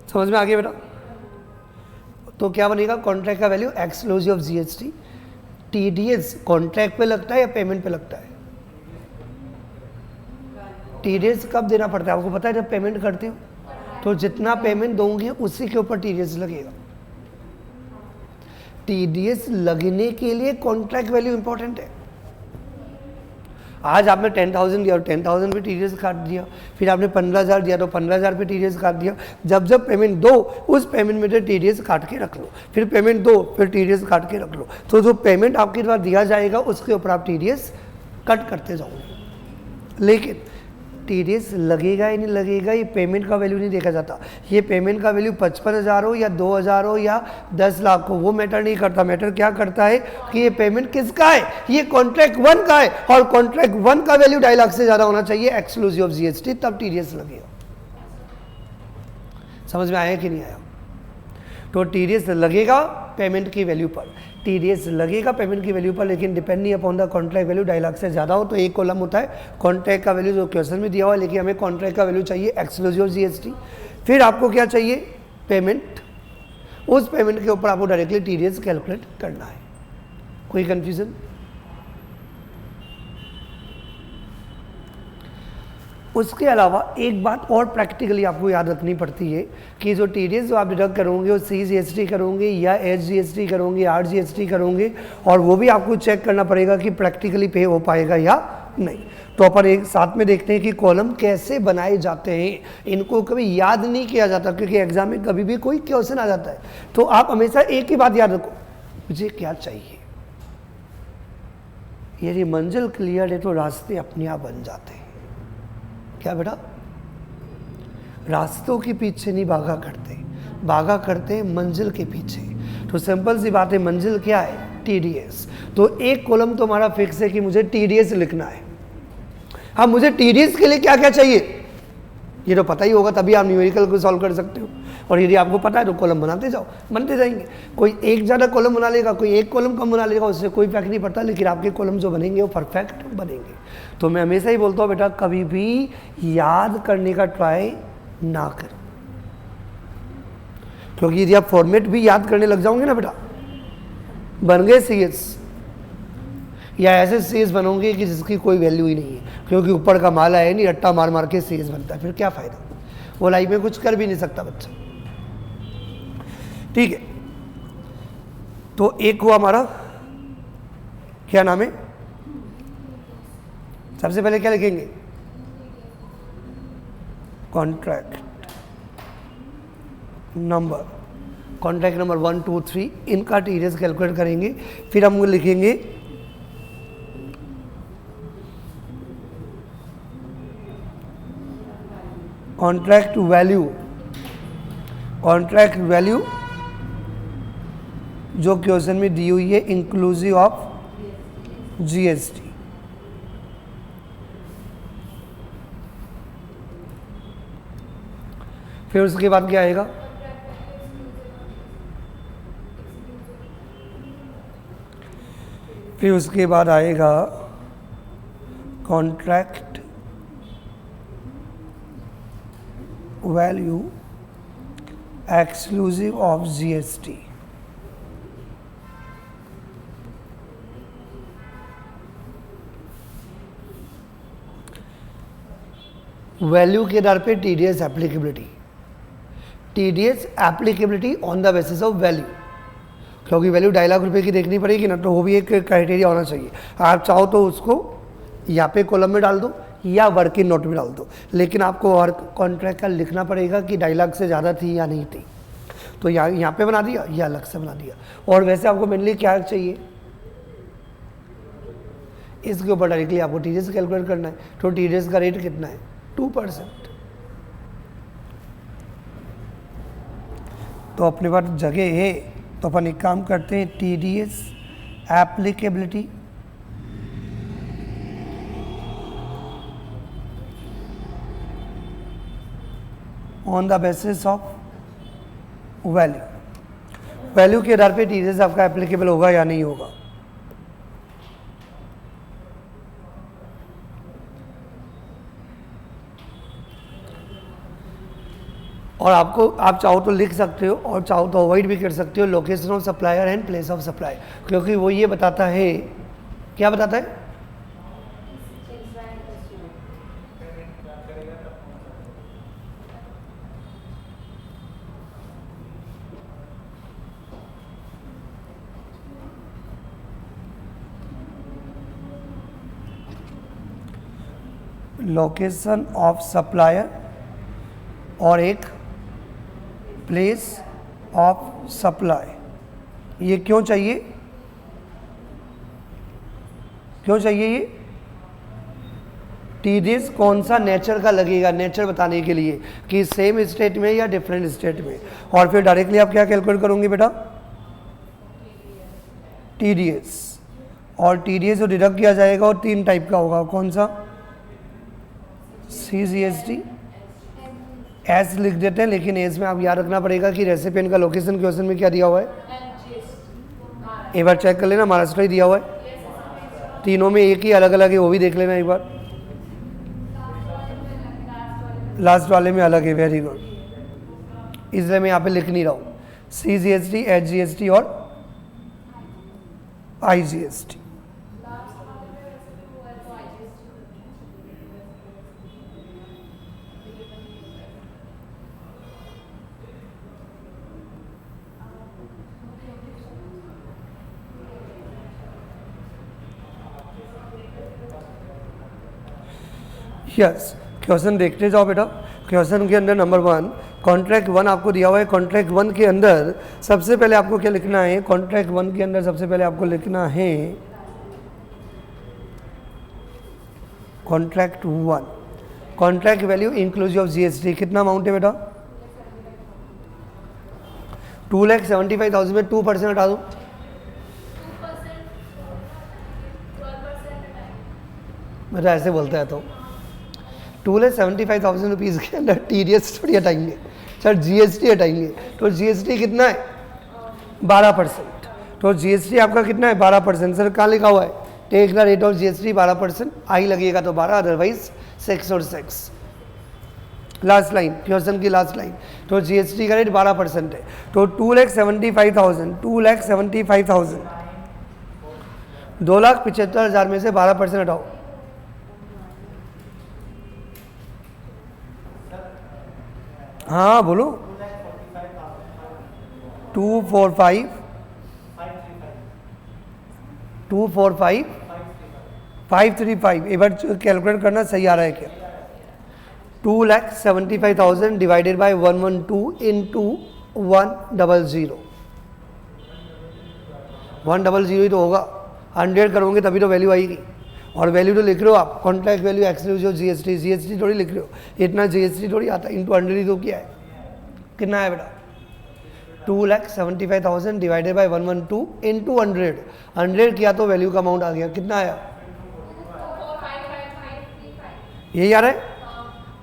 समझ में आ गया बेटा? तो क्या बनेगा? कॉन्ट्रैक्ट का value exclusive of GST। TDS contract पे लगता है या पेमेंट पे लगता है? TDS कब देना पड़ता है आपको पता है? जब पेमेंट करते हो। तो जितना पेमेंट दोगे उसी के ऊपर TDS लगेगा। TDS लगने के लिए कॉन्ट्रैक्ट वैल्यू इंपॉर्टेंट है। आज आपने 10,000 दिया और 10,000 पे TDS काट दिया, फिर आपने 15,000 दिया तो 15,000 पे TDS काट दिया। जब जब पेमेंट दो उस पेमेंट में TDS काट के रख लो, फिर पेमेंट दो फिर TDS काट के रख लो। तो जो पेमेंट आपके द्वारा दिया जाएगा उसके ऊपर आप TDS कट करते जाओगे। लेकिन TDS लगेगा ही नहीं लगेगा, ये पेमेंट का वैल्यू नहीं देखा जाता। ये पेमेंट का वैल्यू 55,000 हो या 2,000 हो या 10 लाख हो, वो मैटर नहीं करता। मैटर क्या करता है कि ये पेमेंट किसका है? ये कॉन्ट्रैक्ट 1 का है और कॉन्ट्रैक्ट 1 का वैल्यू 2.5 लाख से ज्यादा होना चाहिए एक्सक्लूसिव ऑफ GST, तब TDS लगेगा। समझ में आया कि नहीं आया? तो TDS लगेगा पेमेंट की वैल्यू पर, TDS लगेगा पेमेंट की वैल्यू पर, लेकिन डिपेंड नहीं upon the contract value 2.5 lakh से ज़्यादा हो। तो एक कॉलम होता है कॉन्ट्रैक्ट का वैल्यू जो क्वेश्चन में दिया हुआ है, लेकिन हमें कॉन्ट्रैक्ट का वैल्यू चाहिए एक्सक्लूसिव GST। फिर आपको क्या चाहिए? पेमेंट। उस पेमेंट के ऊपर आपको डायरेक्टली TDS कैलकुलेट करना है। कोई कन्फ्यूजन? उसके अलावा एक बात और प्रैक्टिकली आपको याद रखनी पड़ती है कि जो TDS जो आप डिडक्ट करोगे वो CGST करोगे या SGST करोगे, RGST करोगे, और वो भी आपको चेक करना पड़ेगा कि प्रैक्टिकली पे हो पाएगा या नहीं। तो अपन एक साथ में देखते हैं कि कॉलम कैसे बनाए जाते हैं। इनको कभी याद नहीं किया जाता क्योंकि एग्जाम में कभी भी कोई क्वेश्चन आ जाता है। तो आप हमेशा एक ही बात याद रखो, मुझे क्या चाहिए। यदि मंजिल क्लियर है तो रास्ते अपने आप बन जाते हैं। क्या बेटा? रास्तों के पीछे नहीं भागा करते, भागा करते मंजिल के पीछे। तो सिंपल सी बात है, मंजिल क्या है? TDS। तो एक कॉलम तो हमारा फिक्स है कि मुझे TDS लिखना है। हाँ, मुझे TDS के लिए क्या क्या चाहिए ये तो पता ही होगा, तभी आप न्यूमेरिकल को सॉल्व कर सकते हो। और यदि आपको पता है तो कॉलम बनाते जाओ, बनते जाएंगे। कोई एक ज़्यादा कॉलम बना लेगा, कोई एक कॉलम कम बना लेगा, उससे कोई फर्क नहीं पड़ता, लेकिन आपके कॉलम जो बनेंगे वो परफेक्ट बनेंगे। तो मैं हमेशा ही बोलता हूँ बेटा, कभी भी याद करने का ट्राई ना करो, क्योंकि यदि आप फॉर्मेट भी याद करने लग जाओगे ना बेटा, बन गए CS, या ऐसे CS बनोगे कि जिसकी कोई वैल्यू ही नहीं है, क्योंकि ऊपर का माला है नहीं, रट्टा मार मार के CS बनता है, फिर क्या फ़ायदा? वो लाइफ में कुछ कर भी नहीं सकता बच्चा। ठीक है, तो एक हुआ हमारा, क्या नाम है? सबसे पहले क्या लिखेंगे? Contract number. कॉन्ट्रैक्ट नंबर 1, 2, 3 इनका टीडीएस कैलकुलेट करेंगे। फिर हम लिखेंगे कॉन्ट्रैक्ट वैल्यू जो क्वेश्चन में दी हुई है इंक्लूसिव ऑफ जीएसटी। फिर उसके बाद क्या आएगा, फिर उसके बाद आएगा contract value exclusive of GST. Value के आधार पे TDS applicability on the basis of value, क्योंकि वैल्यू 2.5 लाख रुपए की देखनी पड़ेगी ना, तो वो भी एक क्राइटेरिया होना चाहिए। आप चाहो तो उसको यहाँ पे कॉलम में डाल दो या वर्किंग नोट में डाल दो, लेकिन आपको हर कॉन्ट्रैक्ट का लिखना पड़ेगा कि 2.5 लाख से ज़्यादा थी या नहीं थी। तो यहाँ पे बना दिया या अलग से बना दिया। और वैसे आपको मेनली क्या चाहिए, इसके ऊपर डायरेक्टली आपको टीडीएस कैलकुलेट करना है। तो टीडीएस का रेट कितना है, 2%। तो अपने पास जगह है, तो अपन एक काम करते हैं, TDS applicability on the basis of value के आधार पे टीडीएस आपका एप्लीकेबल होगा या नहीं होगा। और आपको आप चाहो तो लिख सकते हो और चाहो तो अवॉइड भी कर सकते हो location of supplier and place of supply, क्योंकि वो ये बताता है, क्या बताता है, लोकेशन ऑफ सप्लायर और एक प्लेस ऑफ सप्लाई। ये क्यों चाहिए, ये टीडीएस कौन सा नेचर का लगेगा, नेचर बताने के लिए कि सेम स्टेट में या डिफरेंट स्टेट में। और फिर डायरेक्टली आप क्या कैलकुलेट करोगे बेटा, टीडीएस। और टीडीएस जो डिडक्ट किया जाएगा और 3 टाइप का होगा, कौन सा, CGST, एस लिख देते हैं, लेकिन एस में आप याद रखना पड़ेगा कि रेसिपिएंट का लोकेशन क्वेश्चन में क्या दिया हुआ है, एक बार चेक कर लेना, महाराष्ट्र ही दिया हुआ है। तीनों में एक ही अलग अलग है, वो भी देख लेना एक बार। लास्ट वाले में अलग है, वेरी गुड। इसलिए मैं यहाँ पे लिख नहीं रहा हूँ, CGST, HGST और IGST। यस, क्वेश्चन देखते जाओ बेटा। क्वेश्चन के अंदर नंबर 1 कॉन्ट्रैक्ट 1 आपको दिया हुआ है। कॉन्ट्रैक्ट 1 के अंदर सबसे पहले आपको क्या लिखना है, कॉन्ट्रैक्ट 1 के अंदर सबसे पहले आपको लिखना है contract 1, contract value inclusive of GST. कितना अमाउंट है बेटा, 2,75,000 में 2% हटा दो, बेटा ऐसे बोलता है तो 2,75,000 रुपीज़ के अंदर टीडीएस थोड़ी हटाएंगे सर, जीएसटी हटाएंगे। तो जीएसटी कितना है, 12%। तो जीएसटी आपका कितना है, 12%। सर कहाँ लिखा हुआ है, take the rate of GST 12%, I लगेगा तो 12, अदरवाइज 6 और 6। लास्ट लाइन, क्वेश्चन की लास्ट लाइन। तो जीएसटी का रेट 12% है। तो 2,75,000 2,75,000 में से 12% हटाओ, हाँ बोलो, 245,535 एक बार कैलकुलेट करना सही आ रहा है क्या। 2,75,000 डिवाइडेड बाय 112 इंटू 100 100 ही तो होगा, 100 करोगे तभी तो वैल्यू आएगी। और वैल्यू तो लिख रहे हो आप, contract value exclusive GST, GST थोड़ी लिख रहे हो, इतना जीएसटी थोड़ी आता है, इंटू 100 ही तो क्या है, कितना है बेटा 2,75,000 डिवाइडेड बाई 112 इंटू 100, 100 किया तो वैल्यू का अमाउंट आ गया, कितना आया, यही आ रहा है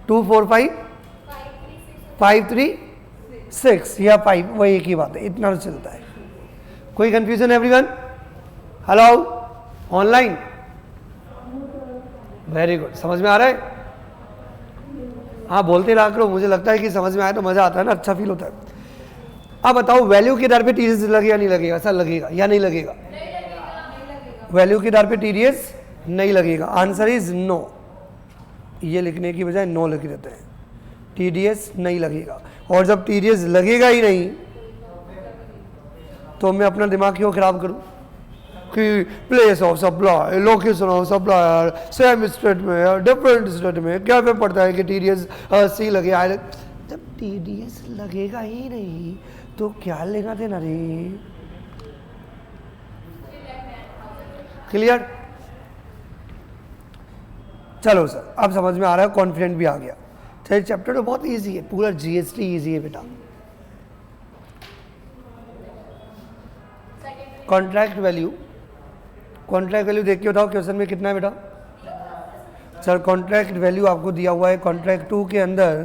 245,536 या 5, वही एक ही बात है, इतना तो चलता है। कोई confusion everyone? Hello online, very good, समझ में आ रहा है? हाँ बोलते रहा करो, मुझे लगता है कि समझ में आया तो मजा आता है ना, अच्छा फील होता है। अब बताओ वैल्यू के दर पे टीडीएस लगेगा नहीं लगेगा? सर लगेगा या नहीं लगेगा? वैल्यू के दर पे टीडीएस नहीं लगेगा, आंसर इज नो। ये लिखने की बजाय नो लिख देते हैं, टीडीएस नहीं लगेगा। और जब टीडीएस लगेगा ही नहीं तो मैं अपना दिमाग क्यों खराब करूं कि place of supply, location of supplier, same state में या डिफरेंट स्टेट में क्या पे पड़ता है कि टीडीएस सी लगे आए। जब टीडीएस लगेगा ही नहीं तो क्या लेना देना रे? क्लियर? चलो सर अब समझ में आ रहा है, कॉन्फिडेंट भी आ गया। चलिए चैप्टर तो बहुत इजी है, पूरा जीएसटी इजी है बेटा। कॉन्ट्रैक्ट वैल्यू, कॉन्ट्रैक्ट वैल्यू देख के बताओ क्वेश्चन में कितना है बेटा? सर कॉन्ट्रैक्ट वैल्यू आपको दिया हुआ है कॉन्ट्रैक्ट 2 के अंदर,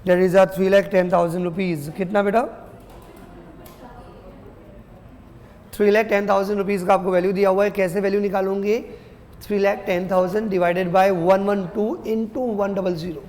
देयर इज अ 3,10,000 रुपीज। कितना बेटा? 3,10,000 रुपीज का आपको वैल्यू दिया हुआ है। कैसे वैल्यू निकालोगे? 3,10,000 डिवाइडेड बाय 112 इंटू 100,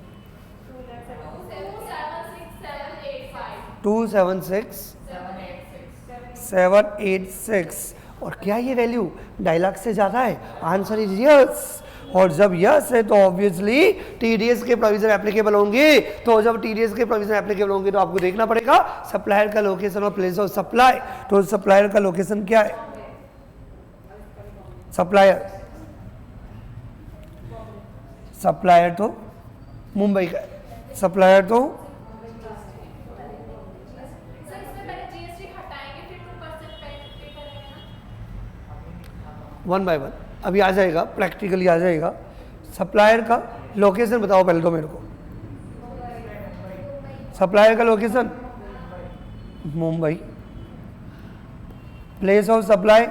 276,786। और क्या ये वैल्यू 2.5 लाख से ज़्यादा है? Answer is yes. और जब यस है तो ऑब्वियसली टीडीएस के प्रोविजन एप्लीकेबल होंगे। तो जब टीडीएस के प्रोविजन एप्लीकेबल होंगे तो आपको देखना पड़ेगा सप्लायर का लोकेशन और प्लेस ऑफ सप्लाई। तो सप्लायर का लोकेशन क्या है? सप्लायर तो मुंबई का है, सप्लायर तो वन बाय वन अभी आ जाएगा, प्रैक्टिकली आ जाएगा। सप्लायर का लोकेशन बताओ पहले तो मेरे को। सप्लायर का location Mumbai. Place of supply,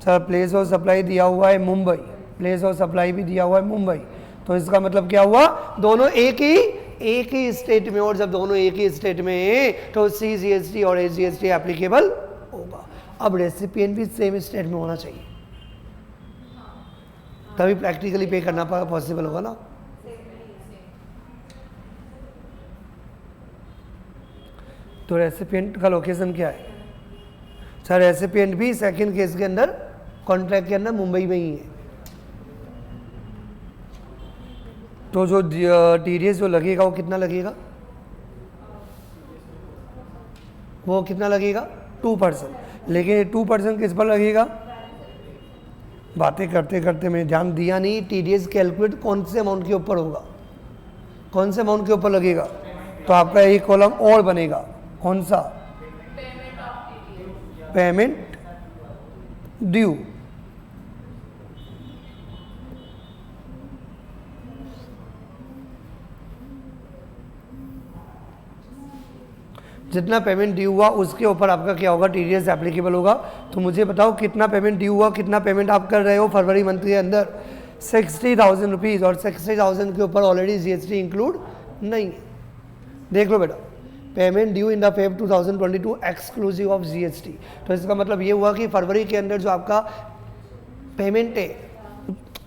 sir place of supply दिया हुआ है मुंबई, प्लेस ऑफ सप्लाई भी दिया हुआ है मुंबई। तो इसका मतलब क्या हुआ? दोनों एक ही स्टेट में, और जब दोनों एक ही स्टेट में तो सीजीएसटी और एसजीएसटी एप्लीकेबल होगा। अब रेसिपिएंट भी सेम स्टेट में होना चाहिए, तभी प्रैक्टिकली पे करना पॉसिबल होगा ना। तो रेसिपिएंट का लोकेशन क्या है? सर रेसिपिएंट भी सेकंड केस के अंदर, कॉन्ट्रैक्ट के अंदर मुंबई में ही है। तो जो टीडीएस जो लगेगा वो कितना लगेगा? वो कितना लगेगा? 2%। लेकिन ये 2% किस पर लगेगा? बातें करते करते मैं ध्यान दिया नहीं, टीडीएस कैलकुलेट कौन से अमाउंट के ऊपर होगा, कौन से अमाउंट के ऊपर लगेगा? तो आपका एक कॉलम और बनेगा, कौन सा? Payment due. जितना पेमेंट ड्यू हुआ उसके ऊपर आपका क्या होगा? टीडीएस एप्लीकेबल होगा। तो मुझे बताओ कितना पेमेंट ड्यू हुआ, कितना पेमेंट आप कर रहे हो फरवरी मंथ के अंदर? 60,000 रुपीज़। और 60,000 के ऊपर ऑलरेडी जीएसटी इंक्लूड नहीं है। देख लो बेटा, payment due in the Feb 2022 exclusive of GST. तो इसका मतलब ये हुआ कि फरवरी के अंदर जो आपका पेमेंट है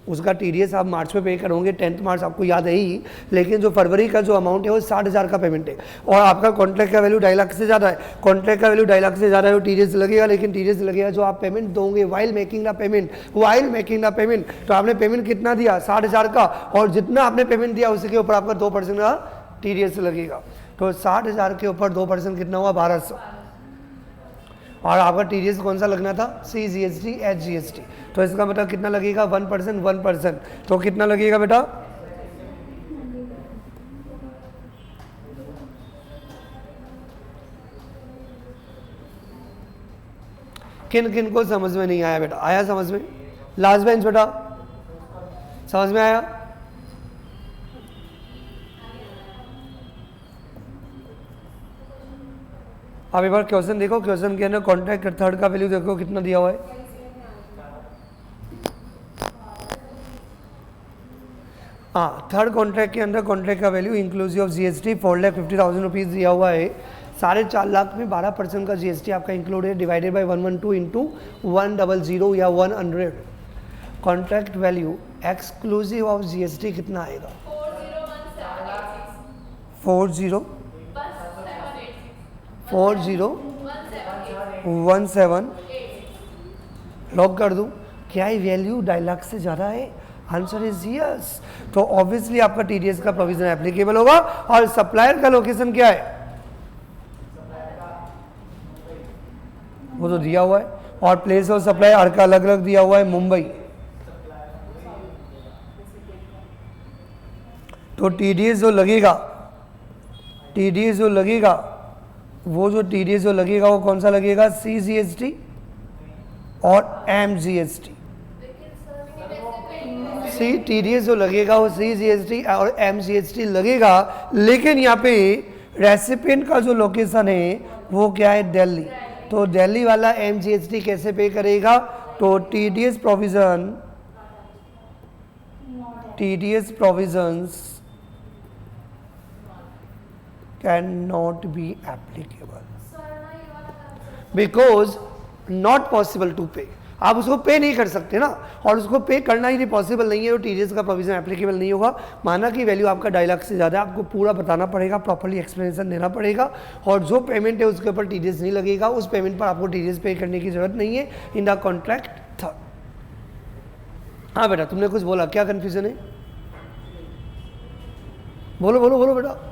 उसका टीडीएस आप मार्च में पे करोगे, 10 मार्च आपको याद है ही, लेकिन जो फरवरी का जो अमाउंट है वो 60,000 का पेमेंट है। और आपका कॉन्ट्रैक्ट का वैल्यू 2.5 लाख से ज़्यादा है, कॉन्ट्रैक्ट का वैल्यू 2.5 लाख से ज़्यादा है, तो टीडीएस लगेगा। लेकिन टीडीएस लगेगा जो आप पेमेंट दोगे वाइल मेकिंग द पेमेंट। तो आपने पेमेंट कितना दिया? 60,000 का, और जितना आपने पेमेंट दिया उसके ऊपर आपका 2% का टीडीएस लगेगा। तो 60,000 के ऊपर 2% कितना हुआ? 1200। और आपका टीडीएस कौन सा लगना था? CGST HGST. तो इसका मतलब कितना लगेगा? 1%। तो कितना लगेगा बेटा? किन किन को समझ में नहीं आया बेटा? आया समझ में? लास्ट बेंच बेटा, समझ में आया? अब एक बार क्वेश्चन देखो, क्वेश्चन के अंदर कॉन्ट्रैक्ट थर्ड का वैल्यू देखो कितना दिया हुआ है। हाँ, थर्ड कॉन्ट्रैक्ट के अंदर कॉन्ट्रैक्ट का value inclusive of GST 4,50,000 rupees दिया हुआ है। 4.5 लाख में 12% का जीएसटी आपका इंक्लूड है, डिवाइडेड बाय 112 इंटू 100 या 100। Contract value exclusive of GST कितना आएगा? 4017 लॉक कर दूं? क्या ये वैल्यू 2.5 लाख से ज़्यादा है? Answer is yes. तो ऑब्वियसली आपका टीडीएस का प्रोविजन एप्लीकेबल होगा। और सप्लायर का लोकेशन क्या है? वो तो दिया हुआ है। और प्लेस ऑफ सप्लाई हर का अलग अलग दिया हुआ है, मुंबई। तो टीडीएस जो लगेगा, टीडीएस जो लगेगा, वो जो टीडीएस जो लगेगा वो कौन सा लगेगा? सीजीएसटी और एमजीएसटी। सी टीडीएस जो लगेगा वो सीजीएसटी और एमजीएसटी लगेगा, लेकिन यहाँ पे रेसिपिएंट का जो लोकेशन है वो क्या है? दिल्ली। तो दिल्ली वाला एमजीएसटी कैसे पे करेगा? तो TDS provisions can not be applicable because not possible to pay. आप उसको पे नहीं कर सकते ना, और उसको पे करना ही नहीं पॉसिबल नहीं है, तो टीडीएस का प्रोविजन एप्लीकेबल नहीं होगा। माना कि वैल्यू आपका 2.5 लाख से ज़्यादा, आपको पूरा बताना पड़ेगा, प्रॉपर्ली एक्सप्लेनेशन देना पड़ेगा, और जो पेमेंट है उसके ऊपर टीडीएस नहीं लगेगा, उस पेमेंट पर आपको टीडीएस पे करने की जरूरत नहीं है इन द कॉन्ट्रैक्ट थर्ड। हाँ बेटा, तुमने कुछ बोला, क्या कन्फ्यूजन है? बोलो बोलो बोलो बेटा।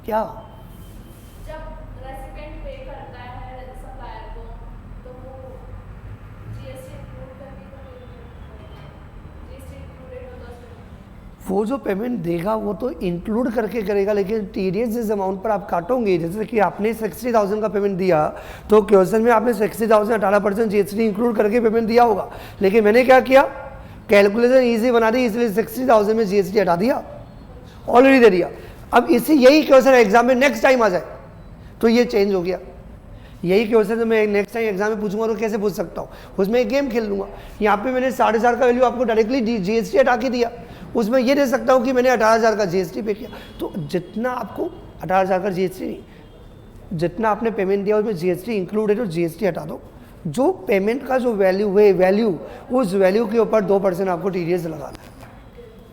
क्या? जब रेसिपिएंट पे करता है सप्लायर को, तो वो जीएसटी इंक्लूड करके जीएसटी इंक्लूडेड होता है। वो जो पेमेंट देगा वो तो इंक्लूड करके करेगा, लेकिन टीडीएस जिस अमाउंट पर आप काटोगे, जैसे कि आपने 60,000 का पेमेंट दिया, तो क्वेश्चन में आपने 60,000 18% जीएसटी इंक्लूड करके पेमेंट दिया होगा, लेकिन मैंने क्या किया? कैलकुलेशन ईजी बना दी, इसलिए 60,000 में जीएसटी हटा दिया, ऑलरेडी दे दिया। अब इसी यही क्वेश्चन एग्जाम में नेक्स्ट टाइम आ जाए तो ये चेंज हो गया। यही क्वेश्चन जो मैं नेक्स्ट टाइम एग्जाम में पूछूंगा तो कैसे पूछ सकता हूँ? उसमें एक गेम खेल लूंगा। यहाँ पे मैंने 4,500 का वैल्यू आपको डायरेक्टली जीएसटी हटा के दिया, उसमें ये दे सकता हूँ कि मैंने 18,000 का जीएसटी पे किया। तो जितना आपको 18,000 का जीएसटी नहीं, जितना आपने पेमेंट दिया उसमें जीएसटी इंक्लूड है, तो जीएसटी हटा दो। जो पेमेंट का जो वैल्यू है, वैल्यू उस वैल्यू के ऊपर 2% आपको टीडीएस लगाना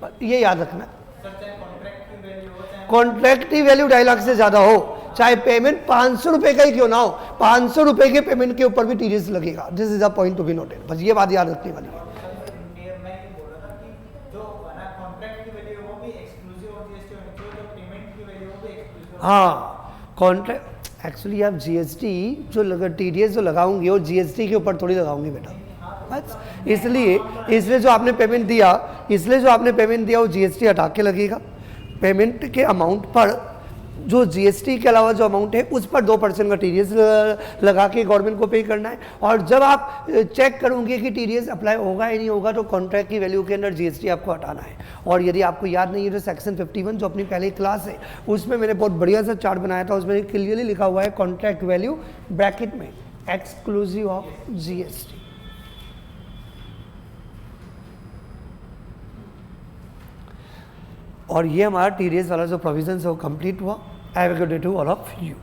है, ये याद रखना है। कॉन्ट्रैक्ट की वैल्यू 2.5 लाख से ज्यादा हो, चाहे पेमेंट 500 रुपए का ही क्यों ना हो, 500 रुपए के पेमेंट के ऊपर भी टीडीएस लगेगा। This is a point to be noted. बस ये बात याद रखने वाली है। हाँ, कॉन्ट्रैक्ट एक्चुअली आप जीएसटी जो टीडीएस जो लगाओगे वो जीएसटी के ऊपर थोड़ी लगाओगे बेटा, बस इसलिए जो आपने पेमेंट दिया वो जीएसटी हटा के लगेगा। पेमेंट के अमाउंट पर जो जीएसटी के अलावा जो अमाउंट है उस पर 2% का टीडीएस लगा के गवर्नमेंट को पे करना है। और जब आप चेक करोगे कि टीडीएस अप्लाई होगा या नहीं होगा, तो कॉन्ट्रैक्ट की वैल्यू के अंदर जीएसटी आपको हटाना है। और यदि आपको याद नहीं है तो सेक्शन 51 जो अपनी पहली क्लास है उसमें मैंने बहुत बढ़िया सा चार्ट बनाया था, उसमें क्लियरली लिखा हुआ है कॉन्ट्रैक्ट वैल्यू ब्रैकेट में एक्सक्लूसिव ऑफ जीएसटी। और ये हमारा टीडीएस वाला जो प्रोविजन है वो कंप्लीट हुआ। Have a good day to all of you.